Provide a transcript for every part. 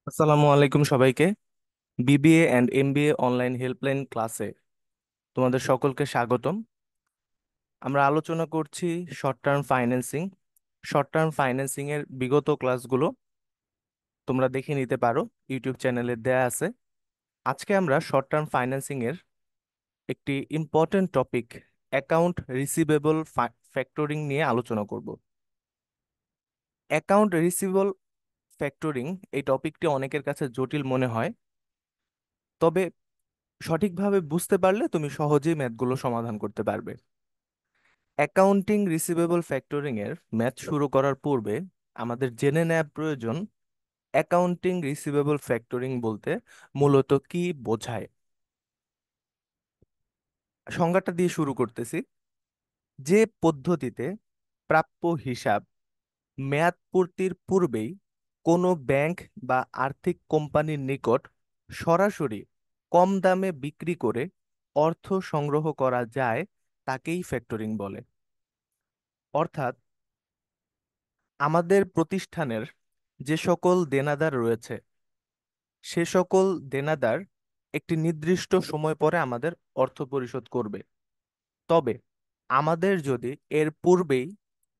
আসসালামু আলাইকুম সবাইকে। BBA and MBA online helpline ক্লাসে তোমাদের সকলকে স্বাগতম। আমরা আলোচনা করছি short term financing. Short term financing এর বিগত ক্লাসগুলো তোমরা দেখে নিতে পারো, ইউটিউব চ্যানেলে দেয়া আছে। আজকে আমরা শর্ট টার্ম ফাইন্যান্সিং এর একটি important topic, account receivable factoring নিয়ে আলোচনা করব। অ্যাকাউন্ট রিসিভেবল ফ্যাক্টরিং এই টপিকটি অনেকের কাছে জটিল মনে হয়, তবে সঠিকভাবে বুঝতে পারলে তুমি সহজেই ম্যাথগুলো সমাধান করতে পারবে। অ্যাকাউন্টিং রিসিভেবল ফ্যাক্টরিং এর ম্যাথ শুরু করার পূর্বে আমাদের জেনে নেওয়া প্রয়োজন অ্যাকাউন্টিং রিসিভেবল ফ্যাক্টরিং বলতে মূলত কি বোঝায়। সংজ্ঞাটা দিয়ে শুরু করতেছি। যে পদ্ধতিতে প্রাপ্য হিসাব মেয়াদ পূর্তির পূর্বেই কোনো ব্যাংক বা আর্থিক কোম্পানির নিকট সরাসরি কম দামে বিক্রি করে অর্থ সংগ্রহ করা যায় তাকেই ফ্যাক্টরিং বলে। অর্থাৎ আমাদের প্রতিষ্ঠানের যে সকল দেনাদার রয়েছে সে সকল দেনাদার একটি নির্দিষ্ট সময় পরে আমাদের অর্থ পরিশোধ করবে। তবে আমাদের যদি এর পূর্বেই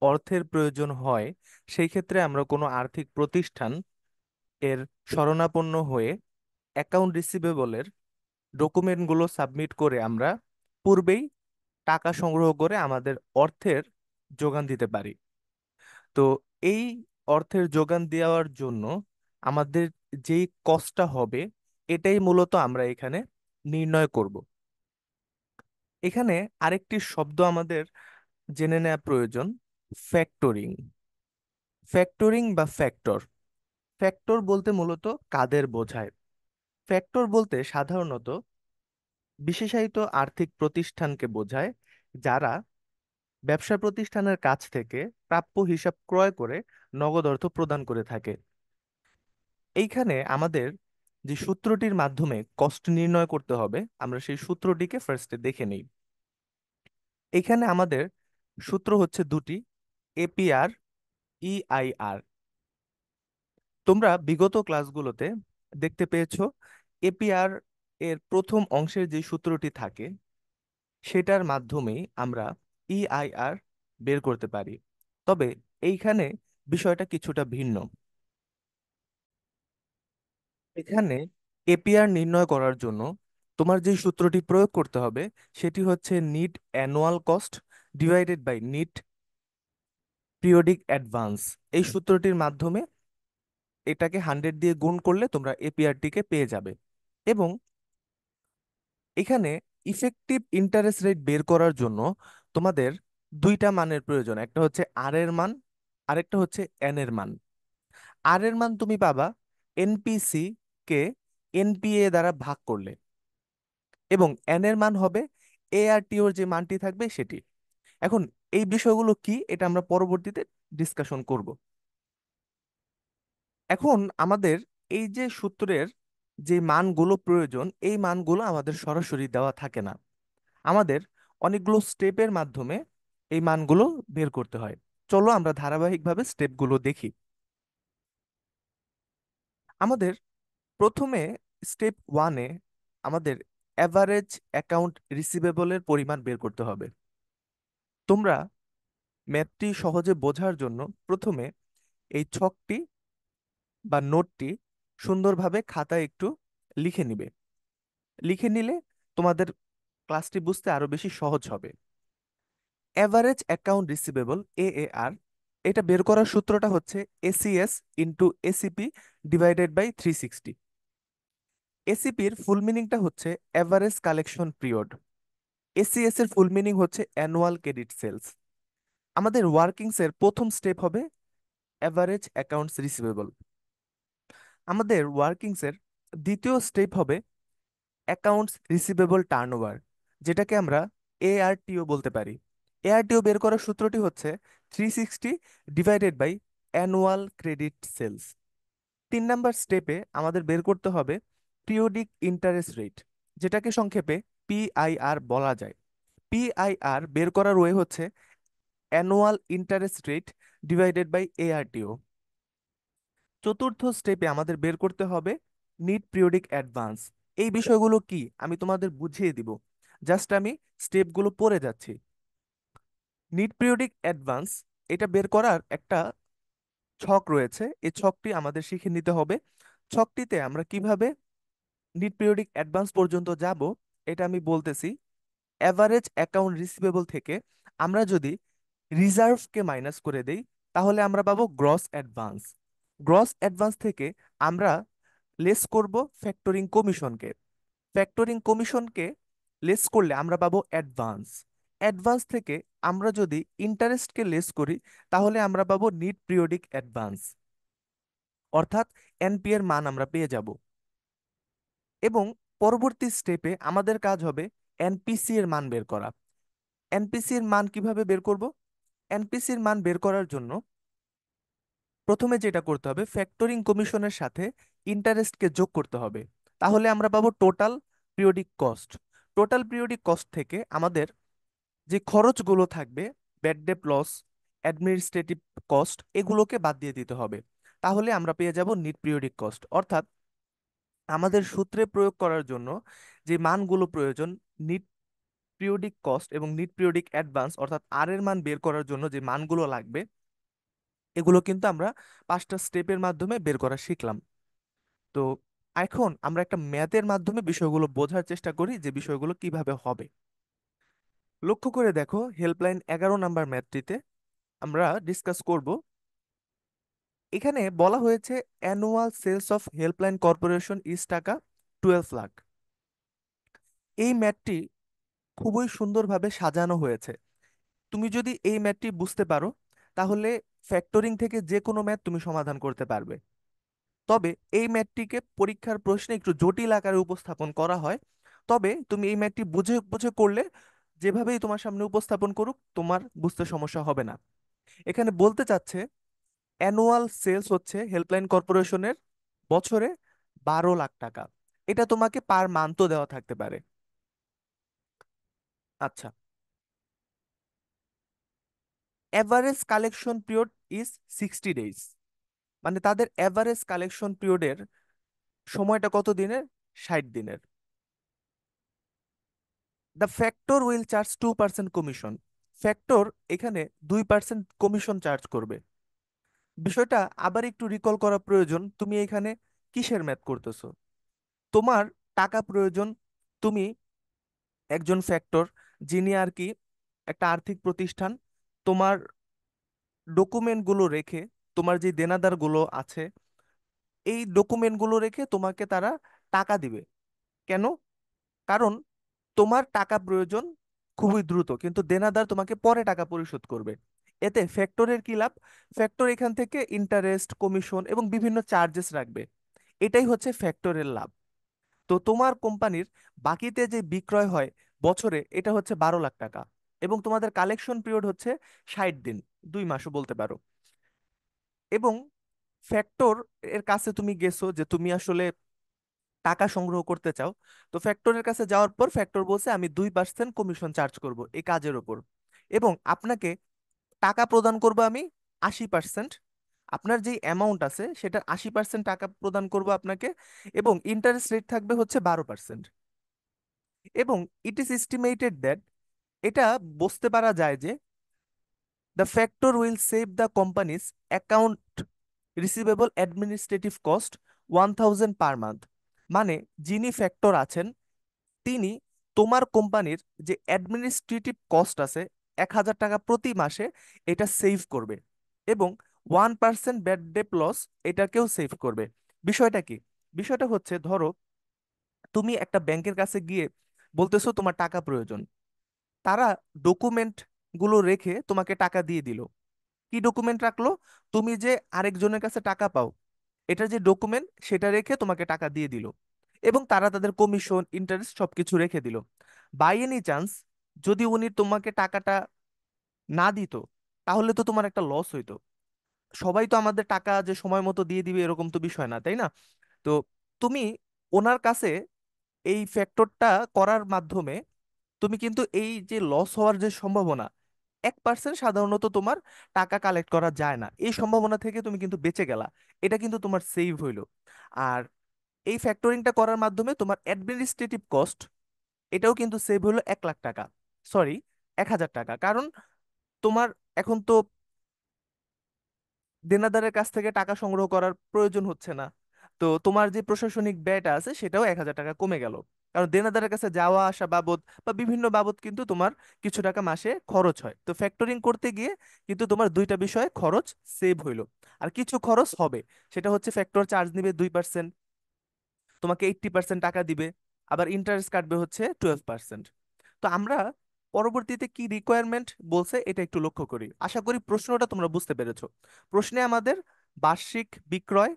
অর্থের প্রয়োজন হয়, সেই ক্ষেত্রে আমরা কোনো আর্থিক প্রতিষ্ঠান এর শরণাপন্ন হয়ে অ্যাকাউন্ট রিসিভেবলের ডকুমেন্টগুলো সাবমিট করে আমরা পূর্বেই টাকা সংগ্রহ করে আমাদের অর্থের যোগান দিতে পারি। তো এই অর্থের যোগান দেওয়ার জন্য আমাদের যেই কষ্টটা হবে এটাই মূলত আমরা এখানে নির্ণয় করব। এখানে আরেকটি শব্দ আমাদের জেনে নেওয়া প্রয়োজন, ফ্যাক্টরিং। ফ্যাক্টরিং বা ফ্যাক্টর, ফ্যাক্টর বলতে মূলত কাদের বোঝায়? ফ্যাক্টর বলতে সাধারণত বিশেষায়িত আর্থিক প্রতিষ্ঠানকে বোঝায়, যারা ব্যবসা প্রতিষ্ঠানের কাছ থেকে প্রাপ্য হিসাব ক্রয় করে নগদ অর্থ প্রদান করে থাকে। এইখানে আমাদের যে সূত্রটির মাধ্যমে কস্ট নির্ণয় করতে হবে, আমরা সেই সূত্রটিকে ফার্স্টে দেখে নিই। এখানে আমাদের সূত্র হচ্ছে দুটি, এপিআর, ইআইআর। তোমরা বিগত ক্লাসগুলোতে দেখতে পেয়েছো এপিআর এর প্রথম অংশের যে সূত্রটি থাকে সেটার মাধ্যমেই আমরা ইআইআর বের করতে পারি। তবে এইখানে বিষয়টা কিছুটা ভিন্ন। এখানে এপিআর নির্ণয় করার জন্য তোমার যে সূত্রটি প্রয়োগ করতে হবে সেটি হচ্ছে net annual cost divided by net periodic advance. এই সূত্রটির মাধ্যমে এটাকে 100 দিয়ে গুণ করলে তোমরা এপিআরটিকে পেয়ে যাবে। এবং এখানে ইফেক্টিভ ইন্টারেস্ট রেট বের করার জন্য তোমাদের দুইটা মানের প্রয়োজন, একটা হচ্ছে আর এর মান, আরেকটা হচ্ছে এন এর মান। আর এর মান তুমি পাবা এনপিসি কে এনপিএ দ্বারা ভাগ করলে, এবং এন এর মান হবে এআরটিওর যে মানটি থাকবে সেটি। এখন এই বিষয়গুলো কি এটা আমরা পরবর্তীতে ডিসকাশন করব। এখন আমাদের এই যে সূত্রের যে মানগুলো প্রয়োজন এই মানগুলো আমাদের সরাসরি দেওয়া থাকে না, আমাদের অনেকগুলো স্টেপের মাধ্যমে এই মানগুলো বের করতে হয়। চলো আমরা ধারাবাহিকভাবে স্টেপগুলো দেখি। আমাদের প্রথমে স্টেপ ওয়ানে আমাদের অ্যাভারেজ অ্যাকাউন্ট রিসিভেবলের পরিমাণ বের করতে হবে। তোমরা ম্যাথটি সহজে বোঝার জন্য প্রথমে এই ছকটি বা নোটটি সুন্দরভাবে খাতায় একটু লিখে নিবে। লিখে নিলে তোমাদের ক্লাসটি বুঝতে আরো বেশি সহজ হবে। অ্যাভারেজ অ্যাকাউন্ট রিসিভেবল এএআর, এটা বের করার সূত্রটা হচ্ছে ACS into ACP divided by 360। এসিপির ফুল মিনিংটা হচ্ছে অ্যাভারেজ কালেকশন পিরিয়ড, এসিএস এর ফুল মিনিং হচ্ছে অ্যানুয়াল ক্রেডিট সেলস। আমাদের ওয়ার্কিংস এর প্রথম স্টেপ হবে অ্যাভারেজ অ্যাকাউন্টস রিসিভেবল। আমাদের ওয়ার্কিংস এর দ্বিতীয় স্টেপ হবে অ্যাকাউন্টস রিসিভেবল টার্নওভার, যেটাকে আমরা এআরটিও বলতে পারি। এআরটিও বের করার সূত্রটি হচ্ছে 360 divided by annual credit sales. 3 number স্টেপে আমাদের বের করতে হবে পিরিয়ডিক ইন্টারেস্ট রেট, যেটাকে সংক্ষেপে পিআইআর বলা যায়। পিআইআর বের করার ওয়ে হচ্ছে annual interest rate divided by ARTO. চতুর্থ স্টেপে আমাদের বের করতে হবে নিট পিরিয়ডিক অ্যাডভান্স। এই বিষয়গুলো কি আমি তোমাদের বুঝিয়ে দিব, জাস্ট আমি স্টেপগুলো পড়ে যাচ্ছি। নিট পিরিয়ডিক অ্যাডভান্স এটা বের করার একটা ছক রয়েছে, এই ছকটি আমাদের শিখে নিতে হবে। ছকটিতে আমরা কিভাবে নিট পিরিয়ডিক অ্যাডভান্স পর্যন্ত যাব এটা আমি বলতেছি। অ্যাভারেজ অ্যাকাউন্ট রিসিভেবল থেকে আমরা যদি রিজার্ভকে মাইনাস করে দেই তাহলে আমরা পাবো গ্রস অ্যাডভান্স। গ্রস অ্যাডভান্স থেকে আমরা লেস করব ফ্যাক্টরিং কমিশনকে। ফ্যাক্টরিং কমিশনকে লেস করলে আমরা পাবো অ্যাডভান্স। অ্যাডভান্স থেকে আমরা যদি ইন্টারেস্টকে লেস করি তাহলে আমরা পাবো নিট পিরিয়ডিক অ্যাডভান্স, অর্থাৎ এনপি এর মান আমরা পেয়ে যাব। এবং পরবর্তী স্টেপে আমাদের কাজ হবে এনপিসি এর মান বের করা। এনপিসি এর মান কিভাবে বের করব? এনপিসি এর মান বের করার জন্য প্রথমে যেটা করতে হবে, ফ্যাক্টরিং কমিশনের সাথে ইন্টারেস্টকে যোগ করতে হবে। তাহলে আমরা পাবো total periodic cost. Total periodic cost থেকে আমাদের যে খরচগুলো থাকবে, bad debt loss, administrative cost, এগুলোকে বাদ দিয়ে দিতে হবে। তাহলে আমরা পেয়ে যাব নিট পিরিয়ডিক কস্ট। অর্থাৎ আমাদের সূত্রে প্রয়োগ করার জন্য যে মানগুলো প্রয়োজন, নিট পিরিয়ডিক কস্ট এবং নিট পিরিয়ডিক অ্যাডভান্স অর্থাৎ আর এর মান বের করার জন্য যে মানগুলো লাগবে, এগুলো কিন্তু আমরা 5টা স্টেপের মাধ্যমে বের করা শিখলাম। তো এখন আমরা একটা ম্যাথের মাধ্যমে বিষয়গুলো বোঝার চেষ্টা করি যে বিষয়গুলো কিভাবে হবে। লক্ষ্য করে দেখো, হেল্পলাইন 11 নাম্বার ম্যাথটিতে আমরা ডিসকাস করব। এখানে বলা হয়েছে annual sales of helpline corporation is টাকা 12 লাখ। এই ম্যাথটি খুবই সুন্দরভাবে সাজানো হয়েছে। তুমি যদি এই ম্যাথটি বুঝতে পারো তাহলে ফ্যাক্টরিং থেকে যে কোনো ম্যাথ তুমি সমাধান করতে পারবে। তবে এই ম্যাথটিকে পরীক্ষার প্রশ্নে একটু জটিল আকারে উপস্থাপন করা হয়। তবে তুমি এই ম্যাথটি বুঝে বুঝে করলে, যেভাবেই তোমার সামনে উপস্থাপন করুক, তোমার বুঝতে সমস্যা হবে না। এখানে বলতে চাচ্ছে অ্যানুয়াল সেলস হচ্ছে হেল্পলাইন কর্পোরেশনের বছরে 12 লাখ টাকা। এটা তোমাকে পার মান্থও দেওয়া থাকতে পারে। আচ্ছা, average collection period is 60 days. মানে তাদের অ্যাভারেজ কালেকশন পিরিয়ডের সময়টা কত দিনের? 60 দিনের। The factor will charge 2% commission. Factor এখানে 2% কমিশন চার্জ করবে। বিষয়টা আবার একটু রিকল করা প্রয়োজন, তুমি এখানে কিসের ম্যাথ করতেছো? তোমার টাকা প্রয়োজন, তুমি একজন ফ্যাক্টর, যিনি আর কি একটা আর্থিক প্রতিষ্ঠান। তোমার ডকুমেন্টগুলো রেখে, তোমার যে দেনাদারগুলো আছে এই ডকুমেন্টগুলো রেখে তোমাকে তারা টাকা দিবে। কেন? কারণ তোমার টাকা প্রয়োজন খুবই দ্রুত, কিন্তু দেনাদার তোমাকে পরে টাকা পরিশোধ করবে। এতে ফ্যাক্টরের কি লাভ? ফ্যাক্টর এখান থেকে ইন্টারেস্ট, কমিশন এবং বিভিন্ন চার্জেস রাখবে। এটাই হচ্ছে ফ্যাক্টরের লাভ। তো তোমার কোম্পানির বাকিতে যে বিক্রয় হয় বছরে, এটা হচ্ছে 12 লাখ টাকা। এবং তোমাদের কালেকশন পিরিয়ড হচ্ছে 60 দিন, 2 মাসও বলতে পারো। এবং ফ্যাক্টর এর কাছে তুমি গেছো যে তুমি আসলে টাকা সংগ্রহ করতে চাও। তো ফ্যাক্টরের কাছে যাওয়ার পর ফ্যাক্টর বলছে আমি 2% কমিশন চার্জ করব এই কাজের ওপর, এবং আপনাকে টাকা প্রদান করব আমি 80%। আপনার যেই অ্যামাউন্ট আছে সেটার 80% টাকা প্রদান করব আপনাকে, এবং ইন্টারেস্ট রেট থাকবে হচ্ছে 12%। এবং ইট ইজ এস্টিমেটেড দ্যাট, এটা বুঝতে পারা যায় যে the factor will save the companies account receivable administrative cost 1000 per month. মানে যিনি ফ্যাক্টর আছেন তিনি তোমার কোম্পানির যে অ্যাডমিনিস্ট্রেটিভ কস্ট আছে 1000 টাকা প্রতি মাসে, এটা সেভ করবে। এবং 1% ব্যাড ডেট লস, এটাকেও সেভ করবে। বিষয়টা কি? বিষয়টা হচ্ছে, ধরো তুমি একটা ব্যাংকের কাছে গিয়ে বলতেছো তোমার টাকা প্রয়োজন। তারা ডকুমেন্ট গুলো রেখে তোমাকে টাকা দিয়ে দিল। কি ডকুমেন্ট রাখলো? তুমি যে আরেকজনের কাছে টাকা পাও, এটার যে ডকুমেন্ট সেটা রেখে তোমাকে টাকা দিয়ে দিল। এবং তারা তাদের কমিশন, ইন্টারেস্ট সবকিছু রেখে দিল। বাই এনি চান্স যদি উনি তোমাকে টাকাটা না দিত, তাহলে তো তোমার একটা লস হইতো। সবাই তো আমাদের টাকা যে সময় মতো দিয়ে দিবে এরকম তো বিষয় না, তাই না? তো তুমি ওনার কাছে এই ফ্যাক্টরটা করার মাধ্যমে তুমি কিন্তু এই যে লস হওয়ার যে সম্ভাবনা, 1% সাধারণত তোমার টাকা কালেক্ট করা যায় না, এই সম্ভাবনা থেকে তুমি কিন্তু বেঁচে গেলা। এটা কিন্তু তোমার সেভ হইলো। আর এই ফ্যাক্টরিংটা করার মাধ্যমে তোমার অ্যাডমিনিস্ট্রেটিভ কস্ট এটাও কিন্তু সেভ হলো 1 লাখ টাকা, সরি 1,000 টাকা। কারণ তোমার এখন তো দেনাদারের কাছ থেকে টাকা সংগ্রহ করার প্রয়োজন হচ্ছে না। তো তোমার যে প্রশাসনিক ব্যয়টা আছে সেটাও 1,000 টাকা কমে গেল। কারণ দেনাদারের কাছে যাওয়া আসা বাবদ বা বিভিন্ন বাবদ কিন্তু তোমার কিছু টাকা মাসে খরচ হয়। তো ফ্যাক্টরিং করতে গিয়ে কিন্তু তোমার দুইটা বিষয়ে খরচ সেভ হইলো। আর কিছু খরচ হবে, সেটা হচ্ছে ফ্যাক্টর চার্জ নিবে 2%, তোমাকে 80% টাকা দিবে, আবার ইন্টারেস্ট কাটবে হচ্ছে 12%। তো আমরা পরবর্তীতে কি রিকোয়ারমেন্ট বলছে এটা একটু লক্ষ্য করি। আশা করি প্রশ্নটা তোমরা বুঝতে পেরেছো। প্রশ্নে আমাদের বার্ষিক বিক্রয়,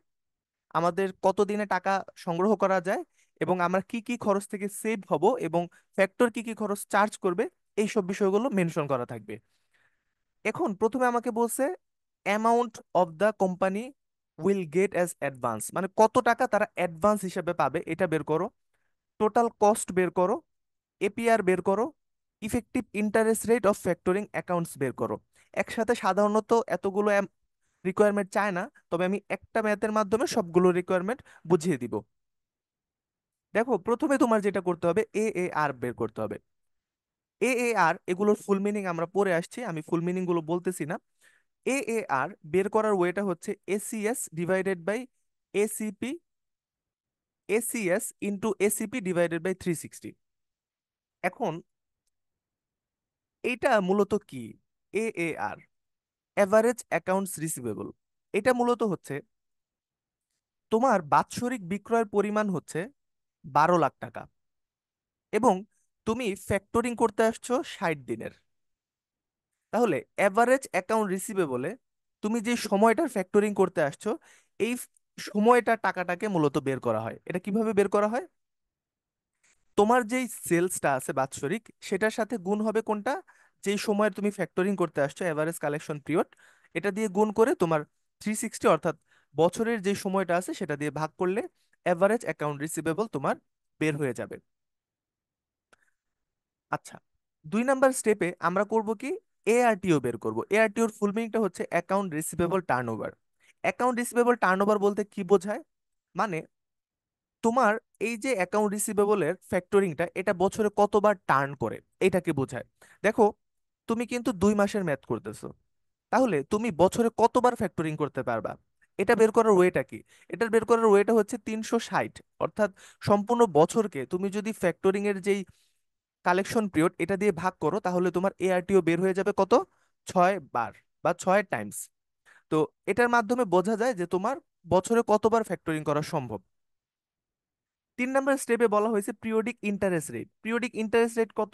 আমাদের কত দিনে টাকা সংগ্রহ করা যায়, এবং আমরা কি কি খরচ থেকে সেভ হব, এবং ফ্যাক্টর কি কি খরচ চার্জ করবে, এই সব বিষয়গুলো মেনশন করা থাকবে। এখন প্রথমে আমাকে বলছে amount of the company will get as advance, মানে কত টাকা তারা অ্যাডভান্স হিসেবে পাবে এটা বের করো, টোটাল কস্ট বের করো, এপিআর বের করো, effective interest rate of factoring accounts বের করো। একসাথে সাধারণত এতগুলো রিকোয়ারমেন্ট চায় না, তবে আমি একটা ম্যাথের মাধ্যমে সবগুলো রিকোয়ারমেন্ট বুঝিয়ে দিব। দেখো প্রথমে তোমার যেটা করতে হবে, এ এ আর বের করতে হবে। এ এ আর এগুলোর ফুল মিনিং আমরা পড়ে আসছি, আমি ফুল মিনিং গুলো বলতেছি না। এ এ আর বের করার ওয়েটা হচ্ছে ACS divided by ACP, ACS into ACP divided by 360। এখন এইটা মূলত কি? A A R average accounts receivable. এটা মূলত হচ্ছে তোমার বাৎসরিক বিক্রয়ের পরিমাণ হচ্ছে 12 লাখ টাকা, এবং তুমি ফ্যাক্টরিং করতে আসছো 60 দিনের। তাহলে এভারেজ অ্যাকাউন্ট রিসিভেবলে তুমি যে সময়টার ফ্যাক্টরিং করতে আসছো, এই সময়টা টাকাটাকে মূলত বের করা হয়। এটা কিভাবে বের করা হয়? তোমার যেই সেলসটা আছে বাৎসরিক, সেটার সাথে গুণ হবে কোনটা, যেই সময়ের তুমি ফ্যাক্টরিং করতে আসছো এভারেজ কালেকশন পিরিয়ড, এটা দিয়ে গুণ করে তোমার 360 অর্থাৎ বছরের যে সময়টা আছে সেটা দিয়ে ভাগ করলে এভারেজ অ্যাকাউন্ট রিসিভেবল তোমার বের হয়ে যাবে। আচ্ছা, 2 নাম্বার স্টেপে আমরা করব কি, এআরটিও বের করব। এআরটিওর ফুল মিনিংটা হচ্ছে account receivable turnover. Account receivable turnover বলতে কি বোঝায়, মানে তোমার এই যে অ্যাকাউন্ট রিসিভেবলের ফ্যাক্টরিংটা এটা বছরে কতবার টার্ন করে এটাকে বোঝায়। দেখো তুমি কিন্তু 2 মাসের ম্যাথ করতেছো, তাহলে তুমি বছরে কতবার ফ্যাক্টরিং করতে পারবা, এটা বের করার ওয়েটা কি? এটার বের করার ওয়েটা হচ্ছে 360, অর্থাৎ সম্পূর্ণ বছরকে তুমি যদি ফ্যাক্টরিং এর যেই কালেকশন পিরিয়ড এটা দিয়ে ভাগ করো, তাহলে তোমার এআরটিও বের হয়ে যাবে কত, 6 বার বা 6 টাইমস। তো এটার মাধ্যমে বোঝা যায় যে তোমার বছরে কতবার ফ্যাক্টরিং করা সম্ভব। 3 নাম্বার স্টেপে বলা হয়েছে periodic interest rate. Periodic interest rate কত?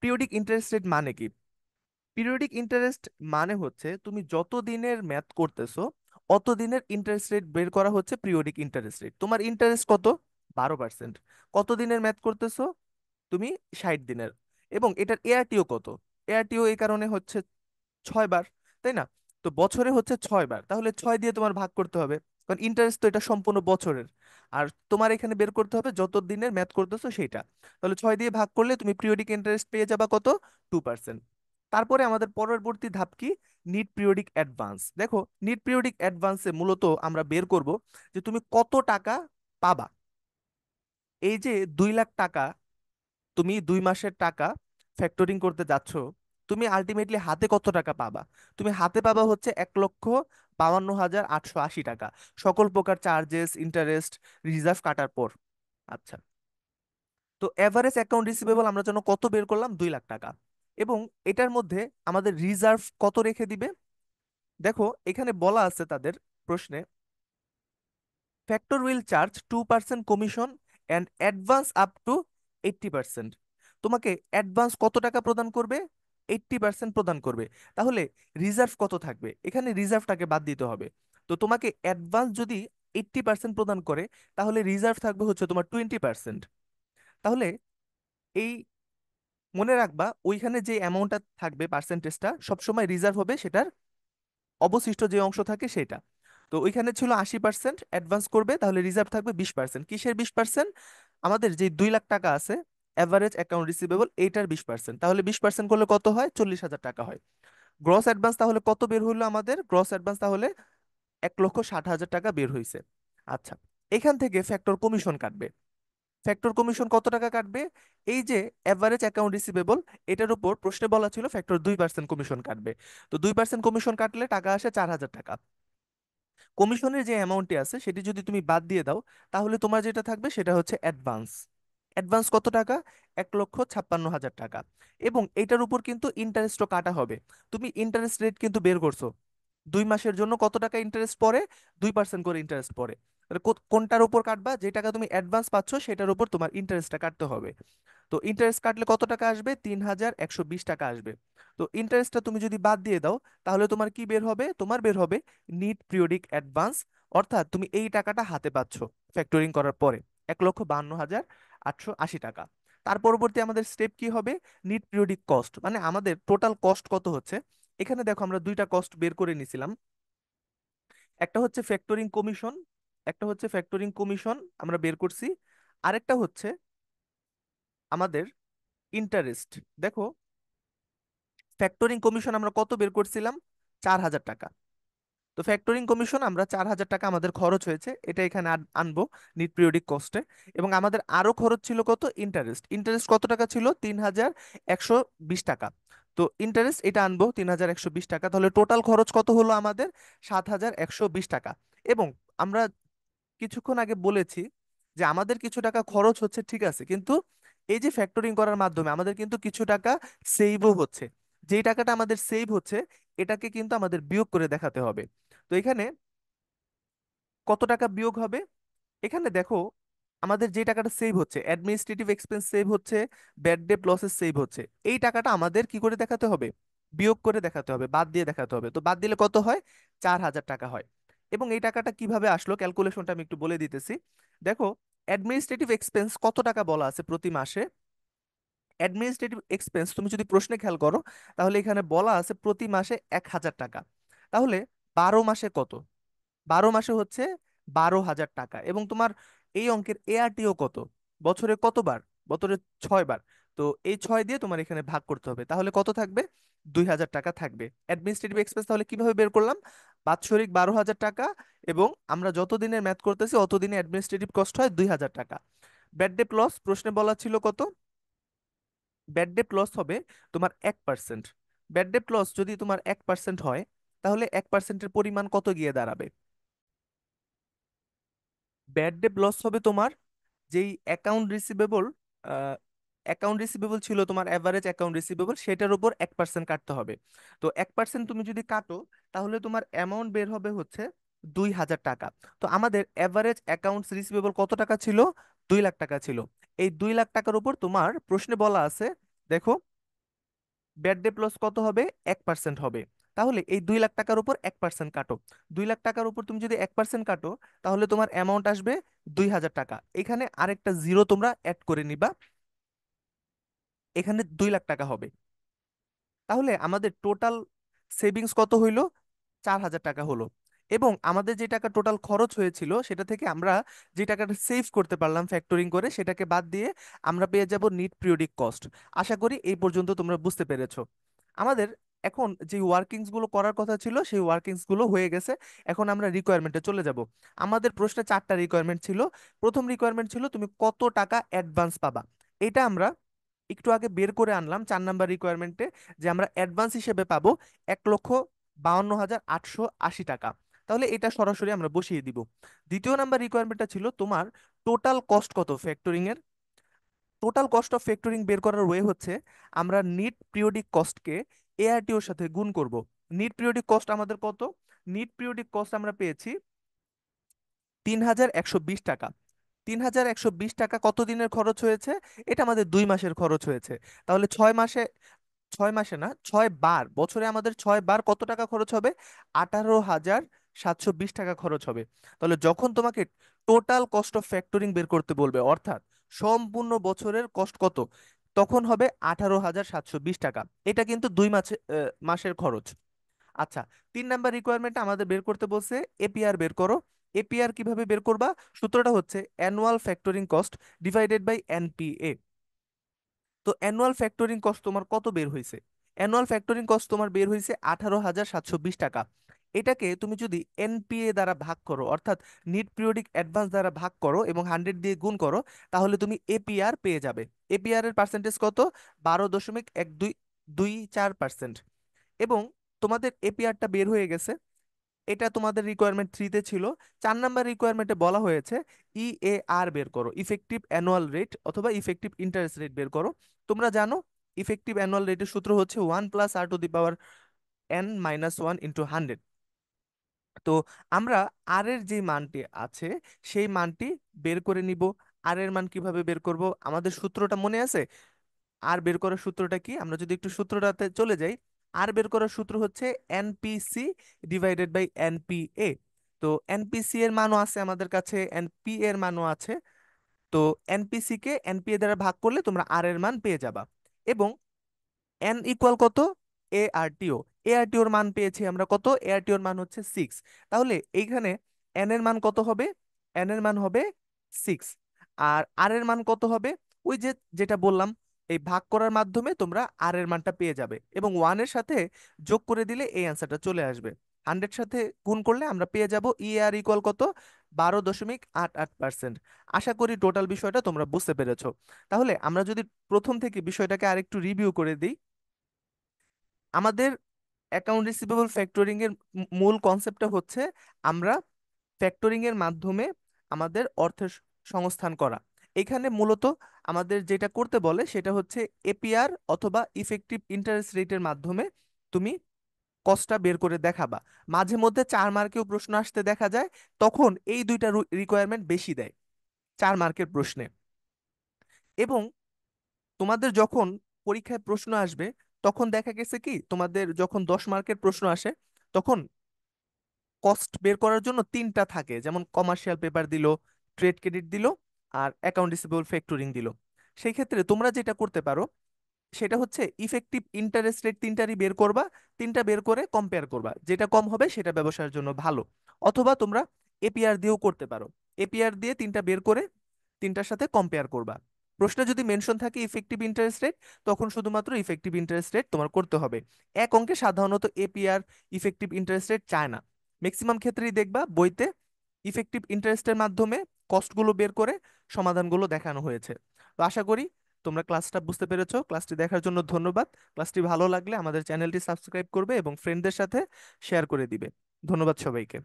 পিরিয়ডিক ইন্টারেস্ট রেট মানে কি? পিরিয়ডিক ইন্টারেস্ট মানে হচ্ছে তুমি যত দিনের ম্যাথ করতেছো অত দিনের ইন্টারেস্ট রেট বের করা হচ্ছে পিরিয়ডিক ইন্টারেস্ট রেট। তোমার ইন্টারেস্ট কত? 12%। কত দিনের ম্যাথ করতেছো তুমি? 60 দিনের। এবং এটার এআরটিও কত? এআরটিও এই কারণে হচ্ছে 6 বার, তাই না? তো বছরে হচ্ছে 6 বার, তাহলে 6 দিয়ে তোমার ভাগ করতে হবে, কারণ ইন্টারেস্ট তো এটা সম্পূর্ণ বছরের। আর তোমার এখানে বের করতে হবে যত দিনের ম্যাথ করতেছো সেটা। তাহলে 6 দিয়ে ভাগ করলে তুমি পিরিয়ডিক ইন্টারেস্ট পেয়ে যাবা কত, 2%। তারপরে আমাদের পরবর্তী ধাপ কি, নিট পিরিয়ডিক অ্যাডভান্স। দেখো নিট পিরিয়ডিক অ্যাডভান্সে মূলত আমরা বের করব যে তুমি কত টাকা পাবা। এই যে 2 লাখ টাকা তুমি 2 মাসের টাকা ফ্যাক্টরিং করতে যাচ্ছ, তুমি আলটিমেটলি হাতে কত টাকা পাবা? তুমি হাতে পাবা হচ্ছে 1,52,880 টাকা, সকল প্রকার চার্জেস ইন্টারেস্ট রিজার্ভ কাটার পর। আচ্ছা, তো এভারেজ অ্যাকাউন্ট রিসিভেবল আমরা যেন কত বের করলাম, 2 লাখ টাকা। এবং এটার মধ্যে আমাদের রিজার্ভ কত রেখে দিবে? দেখো এখানে বলা আছে তাদের প্রশ্নে, factor will charge 2% commission and advance up to 80%। তোমাকে অ্যাডভান্স কত টাকা প্রদান করবে? 80% প্রদান করবে। তাহলে রিজার্ভ কত থাকবে? এখানে রিজার্ভটাকে বাদ দিতে হবে। তো তোমাকে অ্যাডভান্স যদি 80% প্রদান করে, তাহলে রিজার্ভ থাকবে হচ্ছে তোমার 20%। তাহলে এই মনে রাখবা ওইখানে যে অ্যামাউন্টটা থাকবে পার্সেন্টেজটা সবসময় রিজার্ভ হবে, সেটার অবশিষ্ট যে অংশ থাকে সেটা। তো ওইখানে ছিল 80% অ্যাডভান্স করবে, তাহলে রিজার্ভ থাকবে 20%। কিসের 20%? আমাদের যে 2 লাখ টাকা আছে অ্যাভারেজ অ্যাকাউন্ট রিসিভেবল, এইটার 20%। তাহলে 20% করলে কত হয়? 40,000 টাকা হয়। গ্রস অ্যাডভান্স তাহলে কত বের হলো আমাদের? গ্রস অ্যাডভান্স তাহলে 1,60,000 টাকা বের হয়েছে। আচ্ছা, এখান থেকে ফ্যাক্টর কমিশন কাটবে। ফ্যাক্টর কমিশন কত টাকা কাটবে? এই যে এভারেজ অ্যাকাউন্ট রিসিভেবল, এটার উপর প্রশ্নে বলা ছিল ফ্যাক্টর 2% কমিশন কাটবে। তো 2% কমিশন কাটলে টাকা আসে 4,000 টাকা। কমিশনের যে অ্যামাউন্টটি আছে সেটি যদি তুমি বাদ দিয়ে দাও, তাহলে তোমার যেটা থাকবে সেটা হচ্ছে অ্যাডভান্স। অ্যাডভান্স কত টাকা? 1,56,000 টাকা। এবং এটার উপর কিন্তু ইন্টারেস্টও কাটা হবে। তুমি ইন্টারেস্ট রেট কিন্তু বের করছো, 2 মাসের জন্য কত টাকা ইন্টারেস্ট পড়ে? 2% করে ইন্টারেস্ট পড়ে। তাহলে কোনটার উপর কাটবা? যে টাকা তুমি অ্যাডভান্স পাচ্ছ সেটার উপর তোমার ইন্টারেস্টটা কাটতে হবে। তো ইন্টারেস্ট কাটলে কত টাকা আসবে? 3,120 টাকা আসবে। তো ইন্টারেস্টটা তুমি যদি বাদ দিয়ে দাও, তাহলে তোমার কি বের হবে? তোমার বের হবে নিট পিরিয়ডিক অ্যাডভান্স। অর্থাৎ তুমি এই টাকাটা হাতে পাচ্ছ ফ্যাক্টরিং করার পরে, 1,52,880 টাকা। তার পরবর্তী আমাদের স্টেপ কি হবে? নিট পিরিয়ডিক কস্ট, মানে আমাদের টোটাল কস্ট কত হচ্ছে। এখানে দেখো আমরা দুইটা কস্ট বের করে নিছিলাম। একটা হচ্ছে ফ্যাক্টরিং কমিশন, আমরা বের করছি। আরেকটা হচ্ছে আমাদের ইন্টারেস্ট। দেখো, ফ্যাক্টরিং কমিশন আমরা কত বের করছিলাম? 4,000 টাকা। তো ফ্যাক্টরিং কমিশন আমরা 4,000 টাকা আমাদের খরচ হয়েছে, এটা এখানে আনবো নিট পিরিয়ডিক কস্টে। এবং আমাদের আরো খরচ ছিল কত? ইন্টারেস্ট। ইন্টারেস্ট কত টাকা ছিল? 3,120 টাকা। তো ইন্টারেস্ট এটা আনবো 3,120 টাকা। তাহলে টোটাল খরচ কত হলো আমাদের? 7,120 টাকা। এবং আমরা কিছুক্ষণ আগে বলেছি যে আমাদের কিছু টাকা খরচ হচ্ছে, ঠিক আছে, কিন্তু এই যে ফ্যাক্টরিং করার মাধ্যমে আমাদের কিন্তু কিছু টাকা সেভও হচ্ছে। যেই টাকাটা আমাদের সেভ হচ্ছে, এটাকে কিন্তু আমাদের বিয়োগ করে দেখাতে হবে। তো এখানে কত টাকা বিয়োগ হবে? এখানে দেখো, আমাদের যে টাকাটা সেভ হচ্ছে, অ্যাডমিনিস্ট্রেটিভ এক্সপেন্স সেভ হচ্ছে, ব্যাড ডেট লসেস সেভ হচ্ছে, এই টাকাটা আমাদের কি করে দেখাতে হবে? বিয়োগ করে দেখাতে হবে, বাদ দিয়ে দেখাতে হবে। তো বাদ দিলে কত হয়? 4,000 টাকা হয়। এবং এই টাকাটা কিভাবে আসলো ক্যালকুলেশনটা আমি একটু বলে দিতেছি। দেখো, অ্যাডমিনিস্ট্রেটিভ এক্সপেন্স কত টাকা বলা আছে প্রতি মাসে? অ্যাডমিনিস্ট্রেটিভ এক্সপেন্স তুমি যদি প্রশ্নে খেয়াল করো, তাহলে এখানে বলা আছে প্রতি মাসে 1,000 টাকা। তাহলে 12 মাসে কত? 12 মাসে হচ্ছে 12,000 টাকা। এবং তোমার এই অঙ্কের এআরটিও কত? বছরে কতবার? বছরে 6 বার। তো এই 6 দিয়ে তোমার এখানে ভাগ করতে হবে, তাহলে কত থাকবে? 2,000 টাকা থাকবে অ্যাডমিনিস্ট্রেটিভ এক্সপেন্স। তাহলে কিভাবে বের করলাম? বাৎসরিক 12,000 টাকা, এবং আমরা যত দিনের ম্যাথ করতেছি অত দিনে অ্যাডমিনিস্ট্রেটিভ কস্ট হয় 2,000 টাকা। ব্যাড ডেট লস প্রশ্নে বলা ছিল কত? ব্যাড ডেট লস হবে তোমার 1%। ব্যাড ডেট লস যদি তোমার 1% হয়, তাহলে 1%-এর পরিমাণ কত গিয়ে দাঁড়াবে? ব্যাড ডেট লস হবে তোমার যেই অ্যাকাউন্ট রিসিভেবল ছিল, তোমার অ্যাভারেজ অ্যাকাউন্ট রিসিভেবল, সেটার উপর 1% কাটতে হবে। তো 1% তুমি যদি কাটো, তাহলে তোমার অ্যামাউন্ট বের হবে হচ্ছে 2,000 টাকা। তো আমাদের অ্যাভারেজ অ্যাকাউন্টস রিসিভেবল কত টাকা ছিল? 2 লাখ টাকা ছিল। এই 2 লাখ টাকার উপর তোমার প্রশ্নে বলা আছে, দেখো, ব্যাড ডেট লস কত হবে? 1% হবে। তাহলে এই 2 লাখ টাকার উপর 1% কাটো। 2 লাখ টাকার উপর তুমি যদি 1% কাটো, তাহলে তোমার অ্যামাউন্ট আসবে 2,000 টাকা। এখানে আরেকটা জিরো তোমরা অ্যাড করে নিবা, এখানে 2 লাখ টাকা হবে। তাহলে আমাদের টোটাল সেভিংস কত হইলো? 4,000 টাকা হলো। এবং আমাদের যে টাকা টোটাল খরচ হয়েছিল সেটা থেকে আমরা যে টাকাটা সেভ করতে পারলাম ফ্যাক্টরিং করে, সেটাকে বাদ দিয়ে আমরা পেয়ে যাব নিট পিরিয়ডিক কস্ট। আশা করি এই পর্যন্ত তোমরা বুঝতে পেরেছো। আমাদের এখন যে ওয়ার্কিংস গুলো করার কথা ছিল সেই ওয়ার্কিংস গুলো হয়ে গেছে। এখন আমরা রিকোয়ারমেন্টে চলে যাব। আমাদের প্রশ্নে 4টা রিকোয়ারমেন্ট ছিল। প্রথম রিকোয়ারমেন্ট ছিল তুমি কত টাকা অ্যাডভান্স পাবা। এটা আমরা একটু আগে বের করে আনলাম 4 নাম্বার রিকোয়ারমেন্টে, যে আমরা অ্যাডভান্স হিসেবে পাবো 1,52,880 টাকা। তাহলে এটা সরাসরি আমরা বসিয়ে দিব। দ্বিতীয় নাম্বার রিকোয়ারমেন্টটা ছিল তোমার টোটাল কস্ট কত ফ্যাক্টরিং এর। টোটাল কস্ট অফ ফ্যাক্টরিং বের করার ওয়ে হচ্ছে আমরা নিট পিরিয়ডিক কস্টকে এআরটিওর সাথে গুণ করব। নিট পিরিয়ডিক কস্ট আমাদের কত? নিট পিরিয়ডিক কস্ট আমরা পেয়েছি 3,120 টাকা। 3,120 টাকা কত দিনের খরচ হয়েছে? এটা আমাদের 2 মাসের খরচ হয়েছে। তাহলে 6 মাসে, 6 মাসে না, 6 বার, বছরে আমাদের 6 বার কত টাকা খরচ হবে? 18,720 টাকা খরচ হবে। তাহলে যখন তোমাকে টোটাল কস্ট অফ ফ্যাক্টরিং বের করতে বলবে, অর্থাৎ সম্পূর্ণ বছরের কস্ট কত, তখন হবে 18,720 টাকা। এটা কিন্তু 2 মাসের খরচ। আচ্ছা, 3 নাম্বার রিকোয়ারমেন্ট আমাদের বের করতে বলছে এপিআর বের করো। এপিআর কিভাবে বের করবা? সূত্রটা হচ্ছে annual factoring cost divided by NPA. তো অ্যানুয়াল ফ্যাক্টরিং কস্ট তোমার কত বের হয়েছে? অ্যানুয়াল ফ্যাক্টরিং কস্ট তোমার বের হয়েছে 18,720 টাকা। এটাকে তুমি যদি এনপিএ দ্বারা ভাগ করো, অর্থাৎ নিট পিরিয়ডিক অ্যাডভান্স দ্বারা ভাগ করো এবং 100 দিয়ে গুণ করো, তাহলে তুমি এপিআর পেয়ে যাবে। এপিআর এর পার্সেন্টেজ কত? 12.1224%। এবং তোমাদের এপিআরটা বের হয়ে গেছে, এটা তোমাদের রিকোয়ারমেন্ট 3-তে ছিল। 4 নাম্বার রিকোয়ারমেন্টে বলা হয়েছে ইএআর বের করো, ইফেক্টিভ অ্যানুয়াল রেট অথবা ইফেক্টিভ ইন্টারেস্ট রেট বের করো। তোমরা জানো ইফেক্টিভ অ্যানুয়াল রেটের সূত্র হচ্ছে 1 + r⁻1 × 100। তো আমরা আর এর যে মানটি আছে সেই মানটি বের করে নিব। আর এর মান কিভাবে বের করব? আমাদের সূত্রটা মনে আছে? আর বের করার সূত্রটা কি? আমরা যদি একটু সূত্রটাতে চলে যাই, আর বের করার সূত্র হচ্ছে এনপিসি ডিভাইডেড বাই এনপিএ। তো এনপিসি এর মানও আছে আমাদের কাছে, এনপি এর মানও আছে। তো এনপিসি কে এনপিএ দ্বারা ভাগ করলে তোমরা আর এর মান পেয়ে যাবা। এবং এন ইকুয়াল কত? এআরটিও। এআরটিওর মান পেয়েছি আমরা কত? এআরটিওর মান হচ্ছে 6। তাহলে এইখানে এন এর মান কত হবে? এন এর মান হবে 6। আর আর এর মান কত হবে? ওই যে যেটা বললাম, এই ভাগ করার মাধ্যমে তোমরা আর এর মানটা পেয়ে যাবে এবং ওয়ানের সাথে যোগ করে দিলে এই অ্যান্সারটা চলে আসবে। 100 সাথে গুণ করলে আমরা পেয়ে যাব ইআর ইকুয়াল কত? 12.88%। আশা করি টোটাল বিষয়টা তোমরা বুঝতে পেরেছো। তাহলে আমরা যদি প্রথম থেকে বিষয়টাকে আরেকটু রিভিউ করে দিই, আমাদের অ্যাকাউন্ট রিসিভেবল ফ্যাক্টরিং এর মূল কনসেপ্টটা হচ্ছে আমরা ফ্যাক্টরিং এর মাধ্যমে আমাদের অর্থের সংস্থান করা। এখানে মূলত আমাদের যেটা করতে বলে সেটা হচ্ছে এপিআর অথবা ইফেক্টিভ ইন্টারেস্ট রেটের মাধ্যমে তুমি কস্টটা বের করে দেখাবা। মাঝে মধ্যে 4 মার্কেও প্রশ্ন আসতে দেখা যায়, তখন এই দুইটা রিকোয়ারমেন্ট বেশি দেয় 4 মার্কের প্রশ্নে। এবং তোমাদের যখন পরীক্ষায় প্রশ্ন আসবে, তখন দেখা গেছে কি তোমাদের যখন 10 মার্কের প্রশ্ন আসে, তখন কস্ট বের করার জন্য 3টা থাকে, যেমন কমার্শিয়াল পেপার দিল, ট্রেড ক্রেডিট দিল, আর অ্যাকাউন্ট রিসিভেবল ফ্যাক্টরিং দিল। সেই ক্ষেত্রে তোমরা যেটা করতে পারো সেটা হচ্ছে ইফেক্টিভ ইন্টারেস্ট রেট 3টারই বের করবা। 3টা বের করে কম্পেয়ার করবা, যেটা কম হবে সেটা ব্যবসার জন্য ভালো। অথবা তোমরা এপিআর দিয়েও করতে পারো। এপিআর দিয়ে 3টা বের করে 3টার সাথে কম্পেয়ার করবা। প্রশ্নে যদি মেনশন থাকে ইফেক্টিভ ইন্টারেস্ট রেট, তখন শুধুমাত্র ইফেক্টিভ ইন্টারেস্ট রেট তোমার করতে হবে। এক অঙ্কে সাধারণত এপিআর ইফেক্টিভ ইন্টারেস্ট রেট চায় না। ম্যাক্সিমাম ক্ষেত্রেই দেখবা বইতে ইফেক্টিভ ইন্টারেস্টের মাধ্যমে কস্টগুলো বের করে সমাধানগুলো দেখানো হয়েছে। তো আশা করি তোমরা ক্লাসটা বুঝতে পেরেছো। ক্লাসটি দেখার জন্য ধন্যবাদ। ক্লাসটি ভালো লাগলে আমাদের চ্যানেলটি সাবস্ক্রাইব করবে এবং ফ্রেন্ডদের সাথে শেয়ার করে দিবে। ধন্যবাদ সবাইকে।